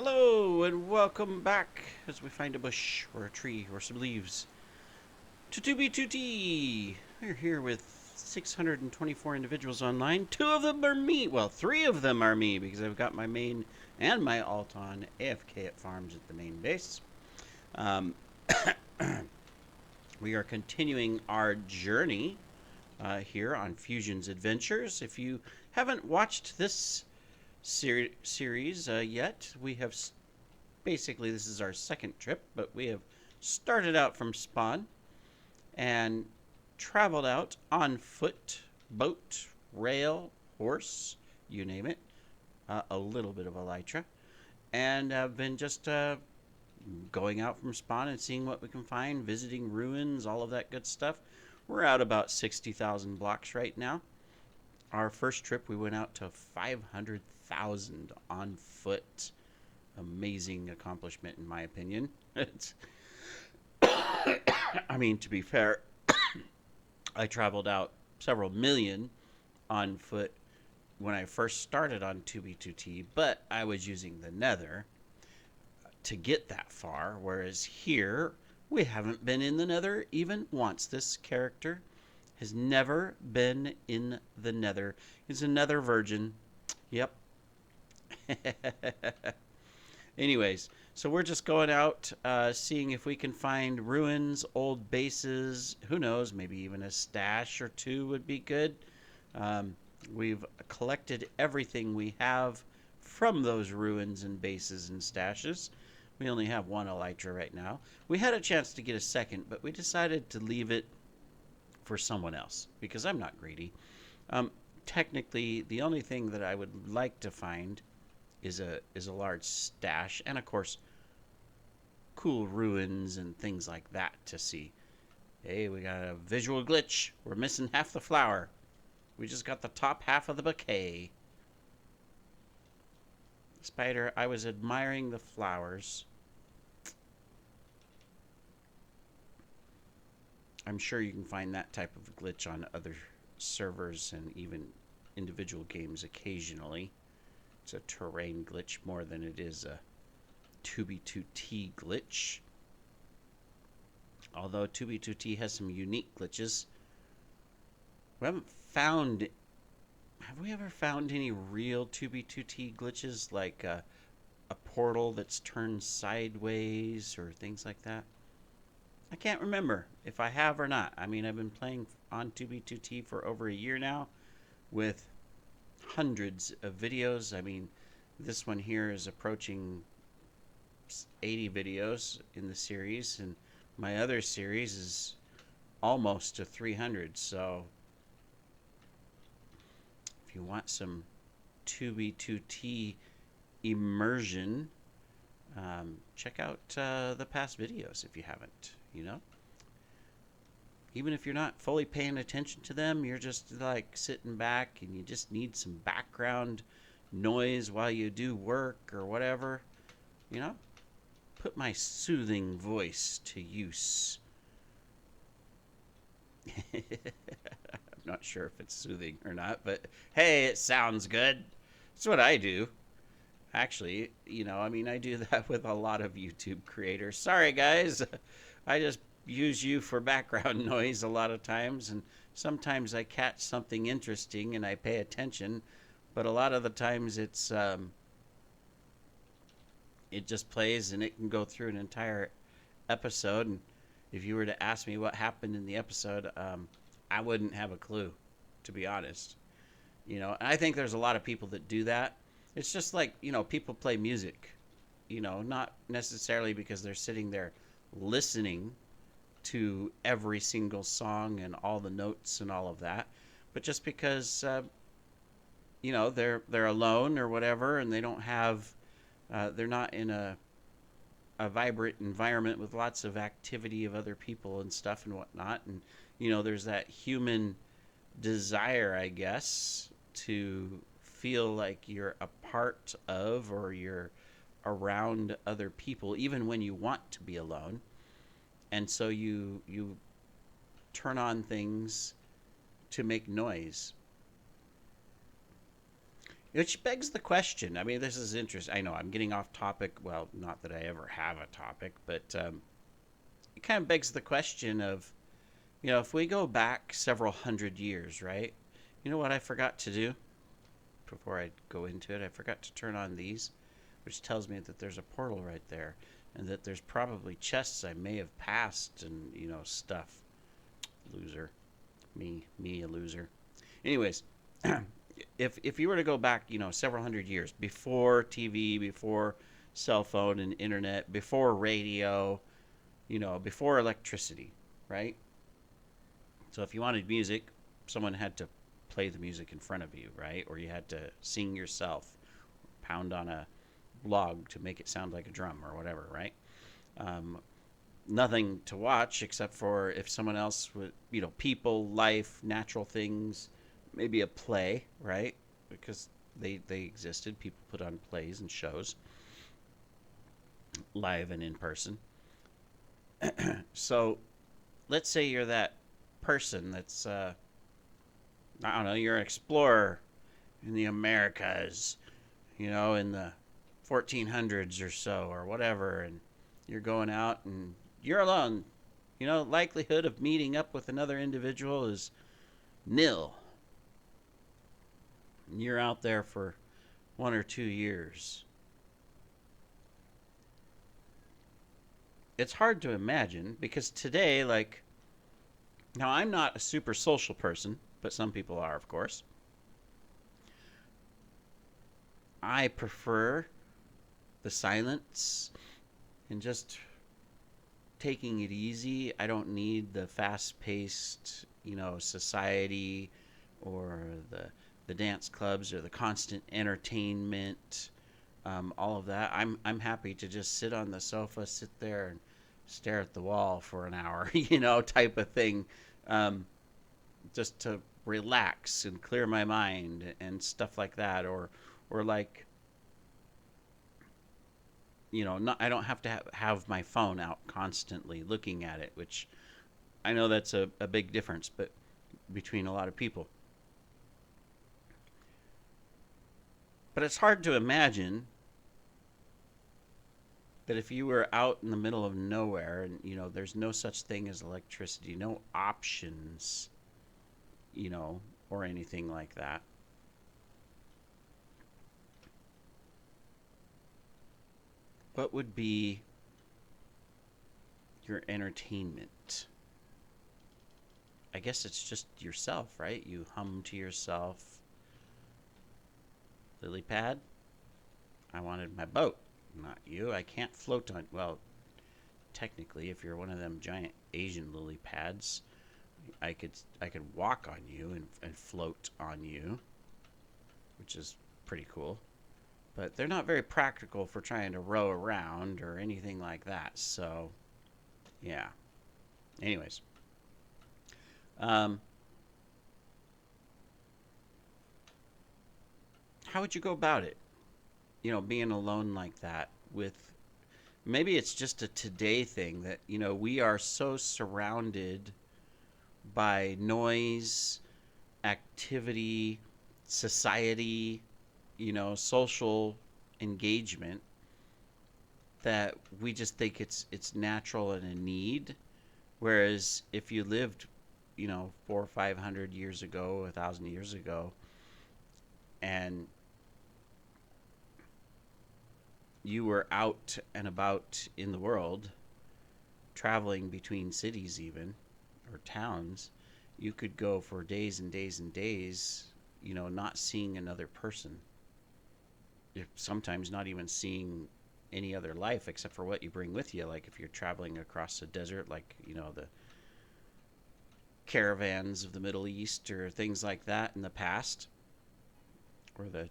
Hello and welcome back as we find a bush or a tree or some leaves to 2B2T. We're here with 624 individuals online. Two of them are me. Well, three of them are me because I've got my main and my alt on AFK at farms at the main base. Um, we are continuing our journey here on Fusion's Adventures. If you haven't watched this series yet, we have basically, this is our second trip, but we have started out from spawn and traveled out on foot, boat, rail, horse, you name it, a little bit of elytra, and have been just going out from spawn and seeing what we can find, visiting ruins, all of that good stuff. We're out about 60,000 blocks right now. Our first trip, we went out to 500,000 on foot. Amazing accomplishment, in my opinion. It's, I mean, to be fair, I traveled out several million on foot when I first started on 2B2T, but I was using the Nether to get that far, whereas here, we haven't been in the Nether even once. This character has never been in the Nether. He's a Nether virgin. Yep. Anyways, so we're just going out, seeing if we can find ruins, old bases. Who knows? Maybe even a stash or two would be good. We've collected everything we have from those ruins and bases and stashes. We only have one elytra right now. We had a chance to get a second, but we decided to leave it for someone else because I'm not greedy. Technically, the only thing that I would like to find is a large stash, and of course, cool ruins and things like that to see. Hey, we got a visual glitch. We're missing half the flower. We just got the top half of the bouquet. Spider, I was admiring the flowers. I'm sure you can find that type of glitch on other servers and even individual games occasionally. It's a terrain glitch more than it is a 2B2T glitch. Although 2B2T has some unique glitches. We haven't found... Have we ever found any real 2B2T glitches like a portal that's turned sideways or things like that? I can't remember if I have or not. I mean, I've been playing on 2B2T for over a year now with hundreds of videos. I mean, this one here is approaching 80 videos in the series, and my other series is almost to 300. So if you want some 2B2T immersion, check out the past videos if you haven't, you know? Even if you're not fully paying attention to them, you're just like sitting back and you just need some background noise while you do work or whatever, you know? Put my soothing voice to use. I'm not sure if it's soothing or not, but hey, it sounds good. That's what I do. Actually, you know, I mean, I do that with a lot of YouTube creators. Sorry, guys. I just use you for background noise a lot of times, and sometimes I catch something interesting and I pay attention, but a lot of the times it's it just plays and it can go through an entire episode, and if you were to ask me what happened in the episode, I wouldn't have a clue, to be honest. You know, and I think there's a lot of people that do that. It's just like, you know, people play music, you know, not necessarily because they're sitting there listening to every single song and all the notes and all of that, but just because you know, they're alone or whatever, and they don't have they're not in a vibrant environment with lots of activity of other people and stuff and whatnot, and you know, there's that human desire, I guess, to feel like you're a part of or you're around other people even when you want to be alone. And so you turn on things to make noise. Which begs the question. I mean, this is interesting. I know I'm getting off topic. Well, not that I ever have a topic, but it kind of begs the question of, if we go back several hundred years, right? You know what I forgot to do before I go into it? I forgot to turn on these, which tells me that there's a portal right there and that there's probably chests I may have passed and, stuff. Loser. Me a loser. Anyways, if you were to go back, several hundred years before TV, before cell phone and internet, before radio, before electricity, right? So if you wanted music, someone had to play the music in front of you, right? Or you had to sing yourself, pound on a log to make it sound like a drum or whatever, right? Um, Nothing to watch except for if someone else would, people, life, natural things, maybe a play, right? Because they existed. People put on plays and shows, live and in person. So let's say you're that person that's, I don't know, you're an explorer in the Americas, in the 1400s or so or whatever, and you're going out and you're alone. Likelihood of meeting up with another individual is nil. And you're out there for 1 or 2 years. It's hard to imagine because today, like, now I'm not a super social person, but some people are, of course. I prefer the silence and just taking it easy. I don't need the fast-paced, society or the dance clubs or the constant entertainment, all of that. I'm happy to just sit on the sofa, sit there and stare at the wall for an hour, type of thing, um, just to relax and clear my mind and stuff like that, or like not, I don't have to have my phone out constantly looking at it, which I know that's a big difference, but between a lot of people. But it's hard to imagine that if you were out in the middle of nowhere and there's no such thing as electricity, no options, you know, or anything like that. What would be your entertainment? I guess it's just yourself, right? You hum to yourself. Lily pad, I wanted my boat. Not you. I can't float on. Well, technically, if you're one of them giant Asian lily pads, I could walk on you and float on you, which is pretty cool. But they're not very practical for trying to row around or anything like that. So, yeah. Anyways, um, how would you go about it? Being alone like that with maybe it's just a today thing that we are so surrounded by noise, activity, society, social engagement that we just think it's natural and a need. Whereas if you lived, 400 or 500 years ago, 1,000 years ago, and you were out and about in the world, traveling between cities even, or towns, you could go for days and days and days, not seeing another person. You're sometimes not even seeing any other life except for what you bring with you. Like if you're traveling across the desert, like, the caravans of the Middle East or things like that in the past, or the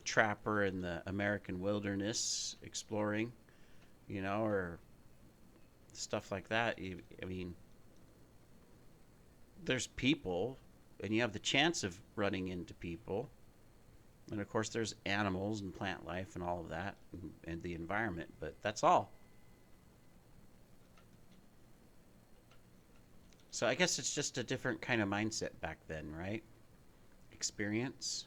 trapper in the American wilderness exploring, or stuff like that. I mean, there's people, and you have the chance of running into people. And of course, there's animals and plant life and all of that, and the environment, but that's all. So I guess it's just a different kind of mindset back then, right? Experience.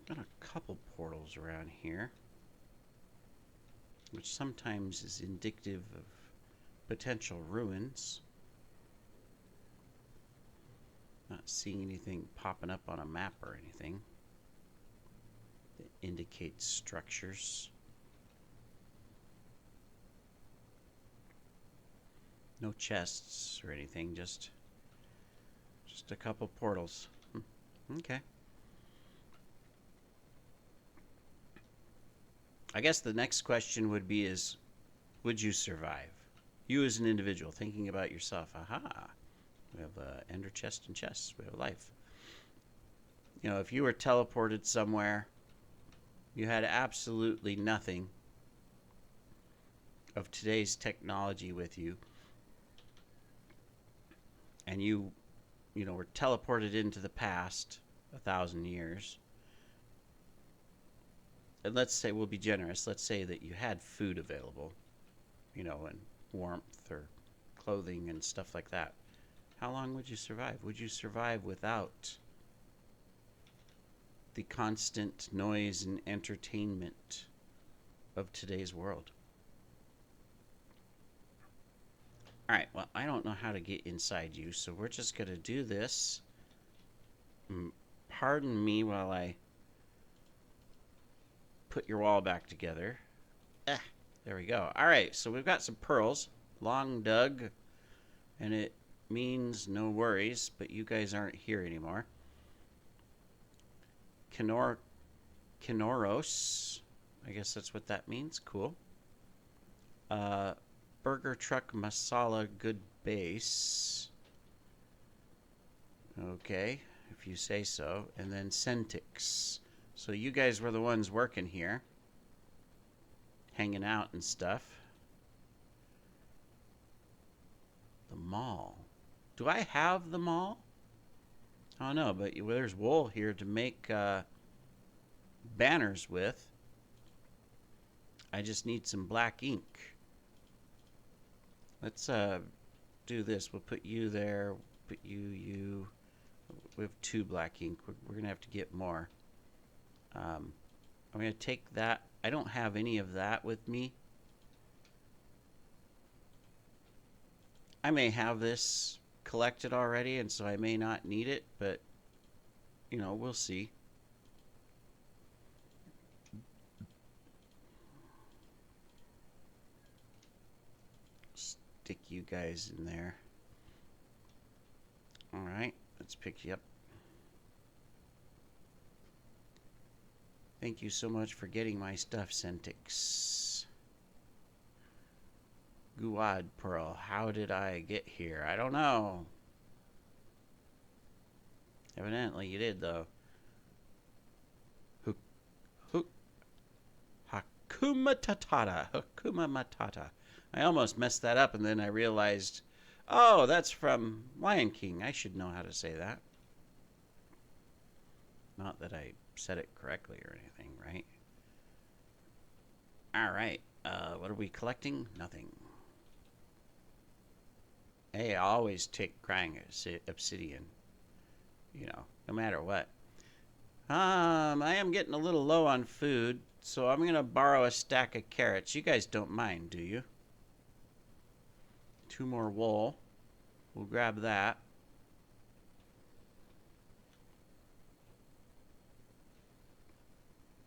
Got a couple portals around here, which sometimes is indicative of potential ruins. Not seeing anything popping up on a map or anything that indicates structures. No chests or anything, just a couple portals. Okay. I guess the next question would be is, would you survive? You as an individual, thinking about yourself. Aha, we have ender chest and chests. We have life. You know, if you were teleported somewhere, you had absolutely nothing of today's technology with you, and you were teleported into the past 1,000 years. And let's say, we'll be generous, let's say that you had food available, and warmth or clothing and stuff like that. How long would you survive? Would you survive without the constant noise and entertainment of today's world? Alright, well, I don't know how to get inside you, so we're just going to do this. Pardon me while I put your wall back together. There we go. Alright, so we've got some pearls. Long dug. And it means no worries, but you guys aren't here anymore. Kenoros. I guess that's what that means. Cool. Burger truck masala good base. Okay, if you say so. And then Centix. So you guys were the ones working here, hanging out and stuff. The mall. Do I have the mall? I don't know, but there's wool here to make banners with. I just need some black ink. Let's do this. We'll put you there. Put you. We have 2 black ink. We're gonna have to get more. I'm gonna take that. I don't have any of that with me. I may have this collected already, and so I may not need it, but we'll see. Stick you guys in there. Alright, let's pick you up. Thank you so much for getting my stuff, Centix. Guad Pearl, how did I get here? I don't know. Evidently you did, though. Hakuna Matata. Hakuna Matata. I almost messed that up, and then I realized, oh, that's from Lion King. I should know how to say that. Not that I said it correctly or anything, right? Alright, what are we collecting? Nothing. Hey, I always take crying obsidian. No matter what. I am getting a little low on food, so I'm going to borrow a stack of carrots. You guys don't mind, do you? 2 more wool. We'll grab that.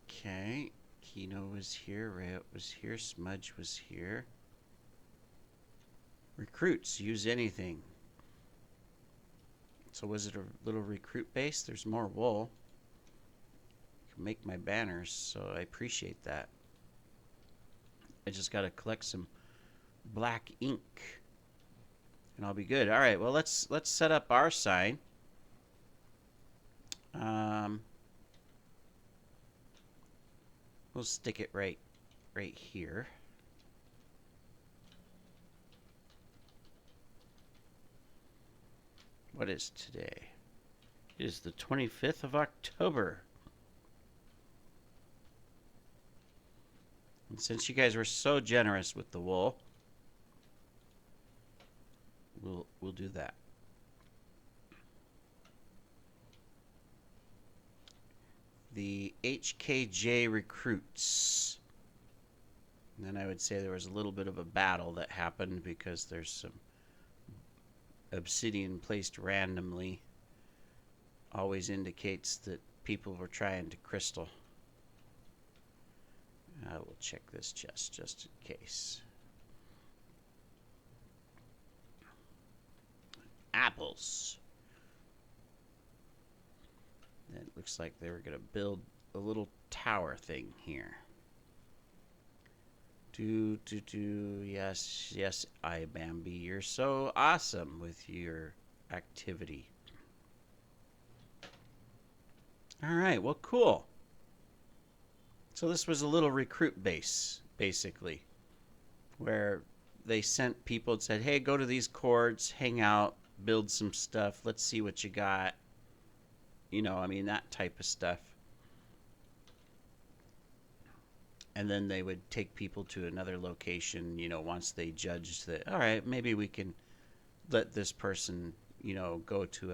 Okay. Kino was here. Rayot was here. Smudge was here. Recruits, use anything. So was it a little recruit base? There's more wool. I can make my banners, so I appreciate that. I just got to collect some black ink, and I'll be good. All right, well, let's set up our sign. We'll stick it right here. What is today? It is the 25th of October. And since you guys were so generous with the wool, we'll do that. The HKJ recruits. And then I would say there was a little bit of a battle that happened because there's some obsidian placed randomly. Always indicates that people were trying to crystal. I will check this chest just in case. Apples. It looks like they were going to build a little tower thing here. Yes, yes, Bambi, you're so awesome with your activity. All right, well, cool. So this was a little recruit base, basically, where they sent people and said, hey, go to these chords, hang out, build some stuff, let's see what you got. You know, I mean, that type of stuff. And then they would take people to another location, you know, once they judged that, all right, maybe we can let this person, you know, go to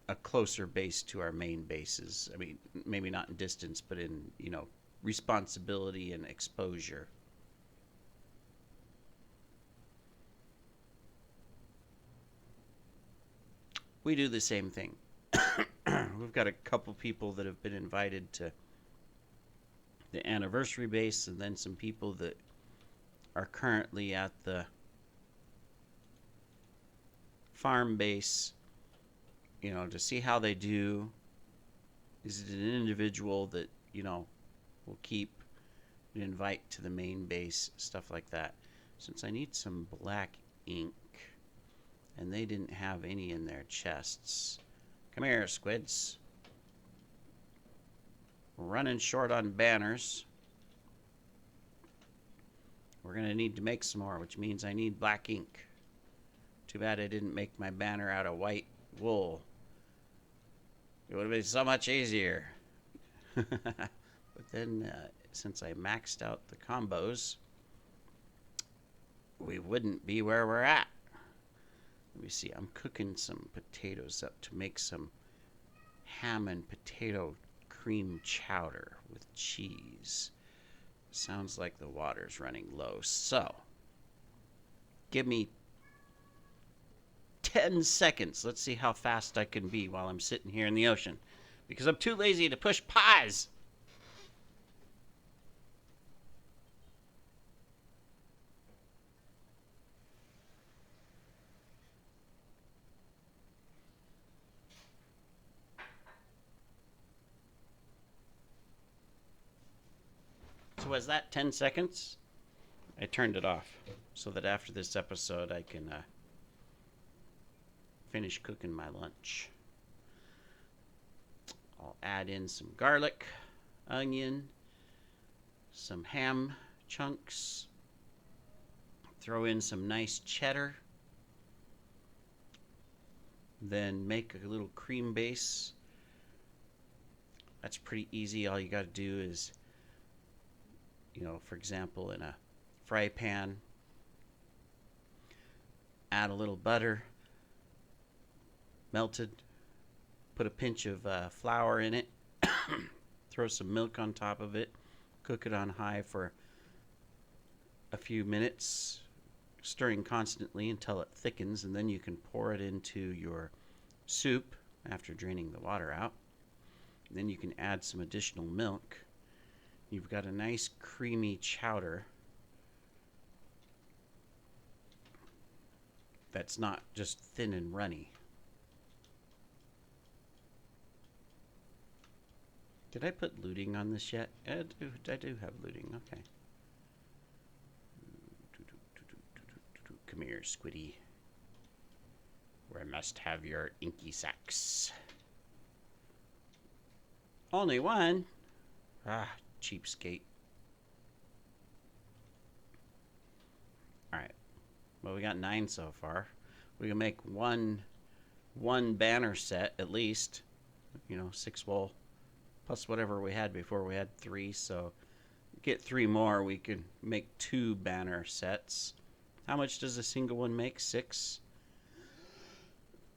a closer base to our main bases. I mean, maybe not in distance, but in, you know, responsibility and exposure. We do the same thing. We've got a couple people that have been invited to the anniversary base, and then some people that are currently at the farm base, you know, to see how they do. Is it an individual that, you know, will keep and invite to the main base, stuff like that. Since I need some black ink, and they didn't have any in their chests. Come here, squids. We're running short on banners. We're going to need to make some more, which means I need black ink. Too bad I didn't make my banner out of white wool. It would have been so much easier. But then, since I maxed out the combos, we wouldn't be where we're at. Let me see, I'm cooking some potatoes up to make some ham and potato cream chowder with cheese. Sounds like the water's running low. So, give me 10 seconds. Let's see how fast I can be while I'm sitting here in the ocean. Because I'm too lazy to push pause. So was that 10 seconds? I turned it off so that after this episode I can finish cooking my lunch. I'll add in some garlic, onion, some ham chunks, throw in some nice cheddar, then make a little cream base. That's pretty easy. All you got to do is, you know, for example, in a fry pan, add a little butter, melted, put a pinch of flour in it, throw some milk on top of it, cook it on high for a few minutes, stirring constantly until it thickens, and then you can pour it into your soup after draining the water out. And then you can add some additional milk. You've got a nice creamy chowder that's not just thin and runny. Did I put looting on this yet? I do have looting. Okay. Come here, Squiddy. Where I must have your inky sacks. Only one? Ah, cheapskate. Alright. Well, we got 9 so far. We can make one banner set at least. You know, 6 wool. Plus whatever we had before. We had 3, so get 3 more. We could make 2 banner sets. How much does a single one make? 6?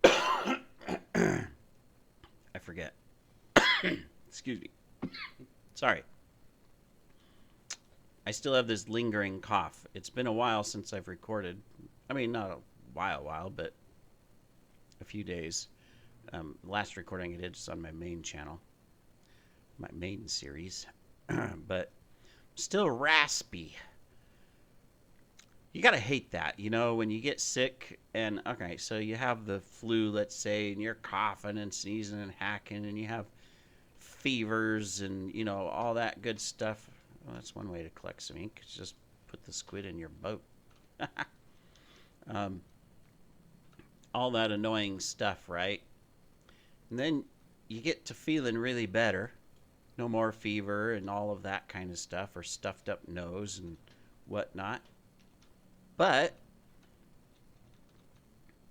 I forget. Excuse me. Sorry. I still have this lingering cough. It's been a while since I've recorded. I mean, not a while, but a few days. Last recording I did is on my main channel, my main series, but still raspy. You gotta hate that, when you get sick and okay, so you have the flu, let's say, and you're coughing and sneezing and hacking, and you have fevers and all that good stuff. Well, that's one way to collect some ink. Is just put the squid in your boat. um, all that annoying stuff, right? And then you get to feeling really better. No more fever and all of that kind of stuff, or stuffed up nose and whatnot. But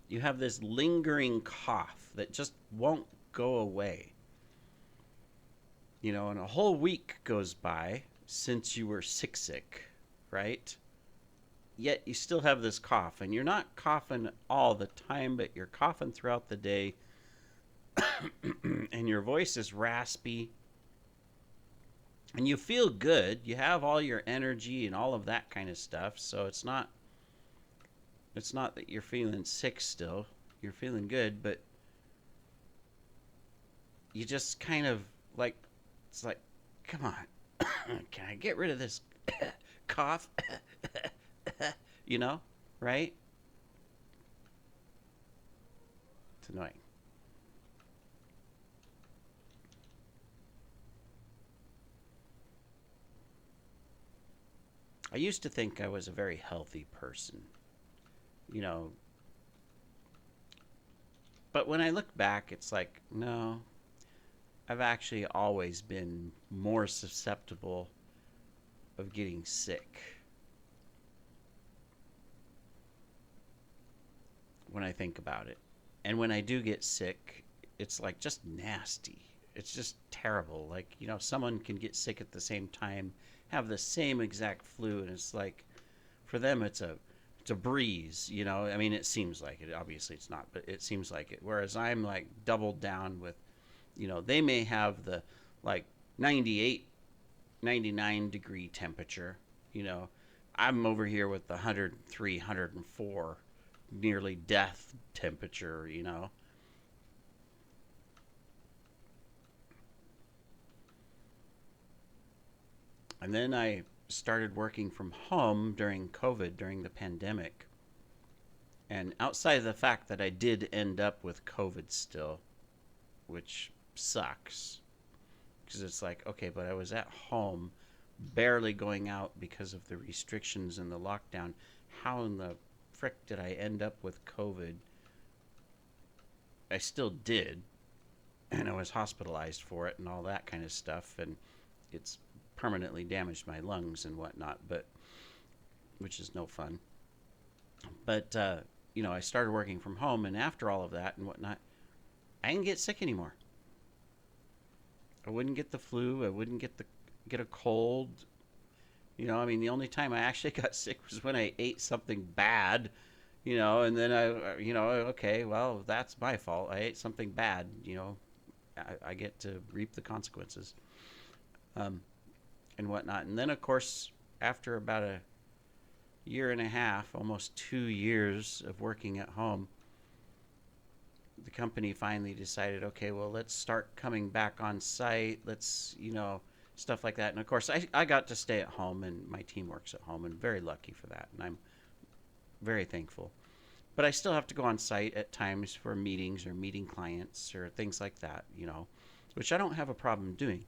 you have this lingering cough that just won't go away. And a whole week goes by since you were sick, right? Yet you still have this cough, and you're not coughing all the time, but you're coughing throughout the day, and your voice is raspy, and you feel good. You have all your energy and all of that kind of stuff, so it's not that you're feeling sick still. You're feeling good, but you just kind of like, it's like, come on, can I get rid of this cough? Right? It's annoying. I used to think I was a very healthy person, you know, but when I look back, it's like, no, I've actually always been more susceptible of getting sick when I think about it. And when I do get sick, it's like just nasty. It's just terrible. Like, someone can get sick at the same time, have the same exact flu, and it's like for them it's a breeze, I mean, it seems like it. Obviously it's not, but it seems like it. Whereas I'm like doubled down with, they may have the like 98, 99 degree temperature, you know. I'm over here with the 103, 104 nearly death temperature. And then I started working from home during COVID, during the pandemic. And outside of the fact that I did end up with COVID still, which sucks, because it's like, okay, but I was at home, barely going out because of the restrictions and the lockdown. How in the frick did I end up with COVID? I still did, and I was hospitalized for it and all that kind of stuff, and it's permanently damaged my lungs and whatnot, but which is no fun. But I started working from home, and after all of that and whatnot, I didn't get sick anymore. I wouldn't get the flu. I wouldn't get a cold. I mean, the only time I actually got sick was when I ate something bad, and then okay, well, that's my fault. I ate something bad. I get to reap the consequences, and whatnot. And then, of course, after about a year and a half, almost 2 years of working at home, the company finally decided, okay, well, let's start coming back on site. Let's, stuff like that. And of course, I got to stay at home, and my team works at home, and very lucky for that. And I'm very thankful. But I still have to go on site at times for meetings or meeting clients or things like that, which I don't have a problem doing.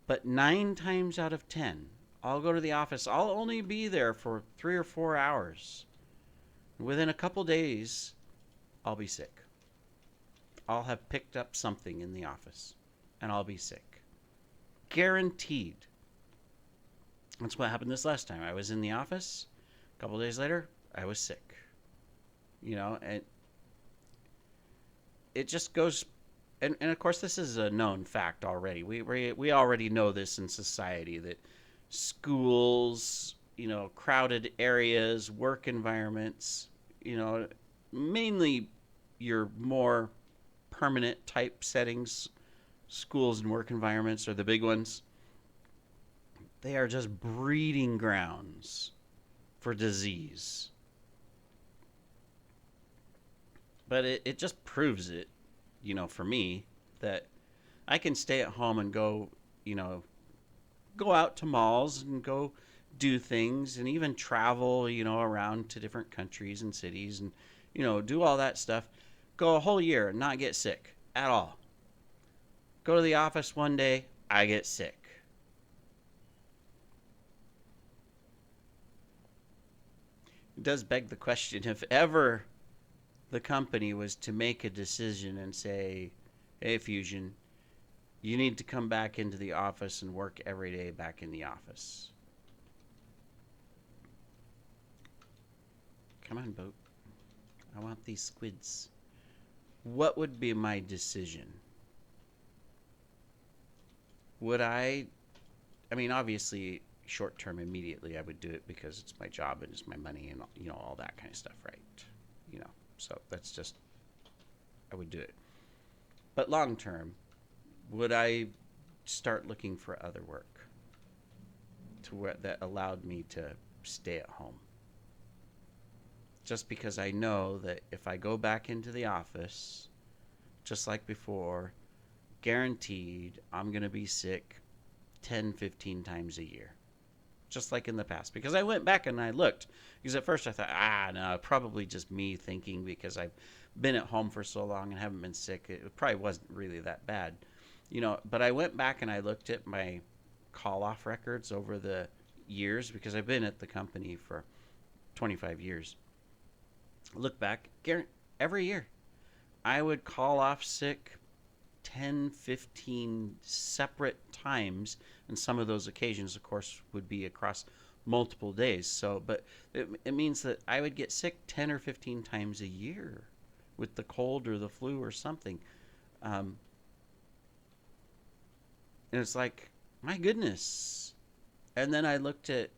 But 9 times out of 10, I'll go to the office. I'll only be there for 3 or 4 hours. Within a couple days, I'll be sick. I'll have picked up something in the office, and I'll be sick. Guaranteed. That's what happened this last time. I was in the office. A couple days later, I was sick. And it just goes. And of course, this is a known fact already. We already know this in society, that schools, crowded areas, work environments, mainly your more permanent type settings, schools and work environments are the big ones. They are just breeding grounds for disease. But it just proves it, for me, that I can stay at home and go, you know, go out to malls and go do things and even travel, around to different countries and cities and, do all that stuff. Go a whole year and not get sick at all. Go to the office one day, I get sick. It does beg the question, if ever the company was to make a decision and say, hey, Fusion, you need to come back into the office and work every day back in the office. Come on, boat. I want these squids. What would be my decision? Would I mean, obviously, short term, immediately, I would do it because it's my job and it's my money and, all that kind of stuff, right? So that's just, I would do it. But long term, would I start looking for other work that allowed me to stay at home? Just because I know that if I go back into the office, just like before, guaranteed I'm going to be sick 10, 15 times a year. Just like in the past. Because I went back and I looked. Because at first I thought, no, probably just me thinking because I've been at home for so long and haven't been sick. It probably wasn't really that bad. But I went back and I looked at my call-off records over the years because I've been at the company for 25 years. Look back, every year I would call off sick 10, 15 separate times, and some of those occasions, of course, would be across multiple days. So, but it means that I would get sick 10 or 15 times a year with the cold or the flu or something. And it's like, my goodness. And then I looked at,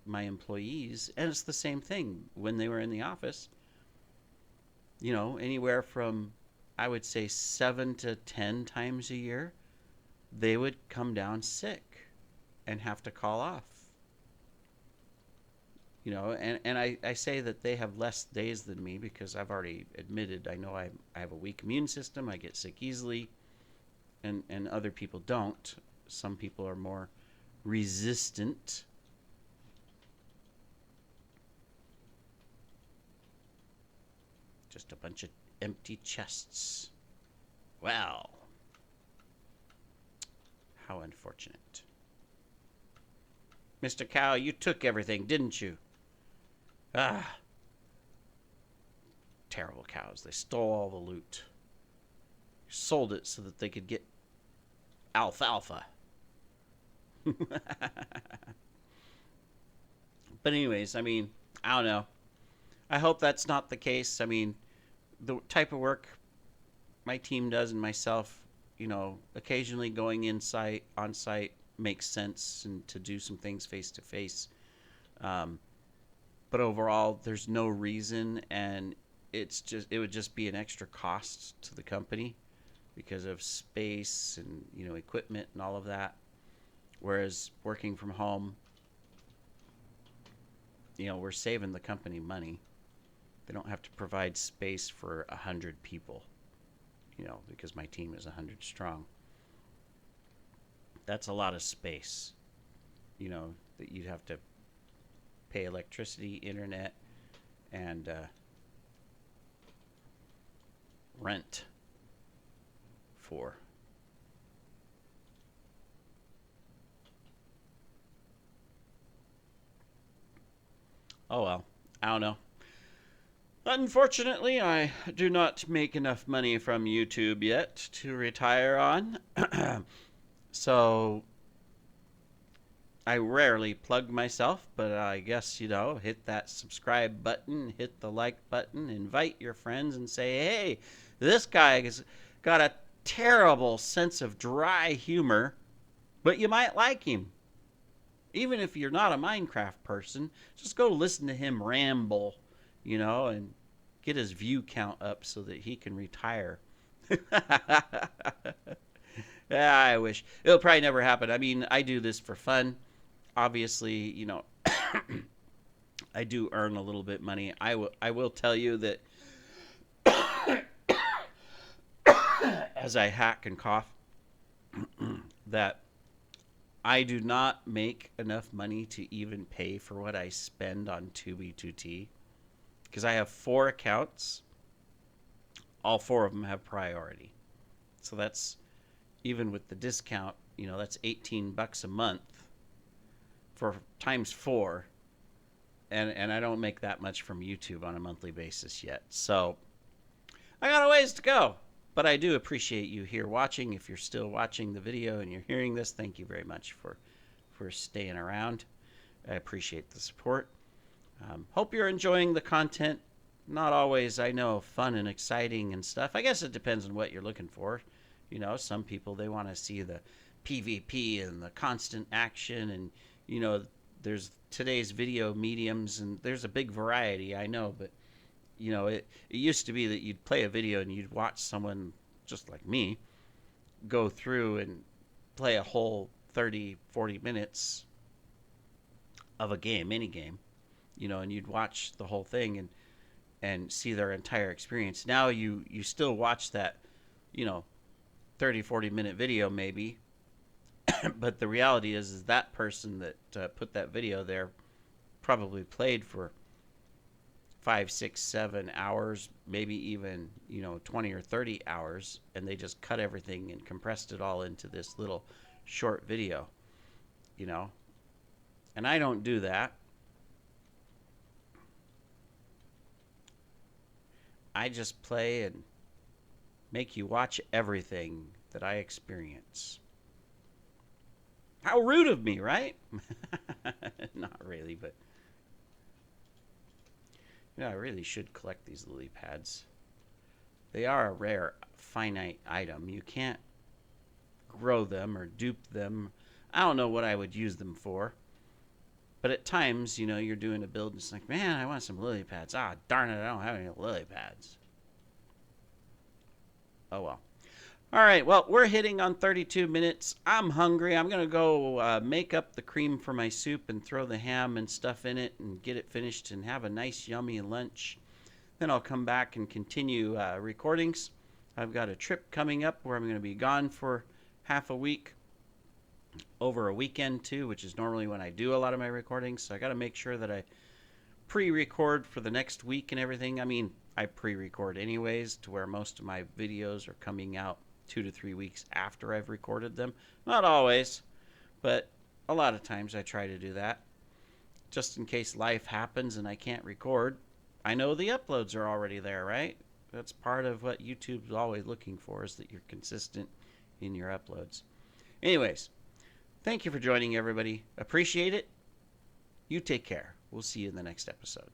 my employees, and it's the same thing when they were in the office. Anywhere from, I would say, 7 to 10 times a year, they would come down sick and have to call off. And I say that they have less days than me because I've already admitted, I know I have a weak immune system, I get sick easily, and other people don't. Some people are more resistant. Just a bunch of empty chests. Well, how unfortunate. Mr. Cow, you took everything, didn't you? Ah, terrible cows. They stole all the loot. Sold it so that they could get alfalfa. But anyways, I mean, I don't know. I hope that's not the case. I mean, the type of work my team does and myself, occasionally going on site makes sense, and to do some things face to face. But overall, there's no reason, and it would just be an extra cost to the company because of space and, equipment and all of that. Whereas working from home, we're saving the company money. They don't have to provide space for 100 people, because my team is 100 strong. That's a lot of space, that you'd have to pay electricity, internet, and rent for. Oh well, I don't know. Unfortunately, I do not make enough money from YouTube yet to retire on. So I rarely plug myself, but I guess, hit that subscribe button, hit the like button, invite your friends and say, hey, this guy has got a terrible sense of dry humor, but you might like him. Even if you're not a Minecraft person, just go listen to him ramble, and get his view count up so that he can retire. Yeah, I wish. It'll probably never happen. I mean, I do this for fun. Obviously, I do earn a little bit money. I will tell you that as I hack and cough, that I do not make enough money to even pay for what I spend on 2B2T because I have 4 accounts. All 4 of them have priority. So that's even with the discount, that's $18 a month for times 4. And I don't make that much from YouTube on a monthly basis yet. So I got a ways to go. But I do appreciate you here watching. If you're still watching the video and you're hearing this, thank you very much for staying around. I appreciate the support. Hope you're enjoying the content. Not always, I know, fun and exciting and stuff. I guess it depends on what you're looking for. Some people, they want to see the PvP and the constant action. And, there's today's video mediums and there's a big variety, I know. But, it used to be that you'd play a video and you'd watch someone just like me go through and play a whole 30, 40 minutes of a game, any game, and you'd watch the whole thing and see their entire experience. Now you still watch that, 30, 40-minute video maybe, but the reality is that person that put that video there probably played for 5, 6, 7 hours, maybe even 20 or 30 hours, and they just cut everything and compressed it all into this little short video, and I don't do that. I just play and make you watch everything that I experience. How rude of me, right? Not really, but I really should collect these lily pads. They are a rare, finite item. You can't grow them or dupe them. I don't know what I would use them for. But at times, you're doing a build and it's like, man, I want some lily pads. Ah, darn it, I don't have any lily pads. Oh, well. All right, well, we're hitting on 32 minutes. I'm hungry. I'm going to go make up the cream for my soup and throw the ham and stuff in it and get it finished and have a nice, yummy lunch. Then I'll come back and continue recordings. I've got a trip coming up where I'm going to be gone for half a week. Over a weekend too, which is normally when I do a lot of my recordings. So I got to make sure that I pre-record for the next week and everything. I mean, I pre-record anyways to where most of my videos are coming out 2 to 3 weeks after I've recorded them. Not always, but a lot of times I try to do that. Just in case life happens and I can't record, I know the uploads are already there, right? That's part of what YouTube's always looking for, is that you're consistent in your uploads. Anyways, thank you for joining, everybody. Appreciate it. You take care. We'll see you in the next episode.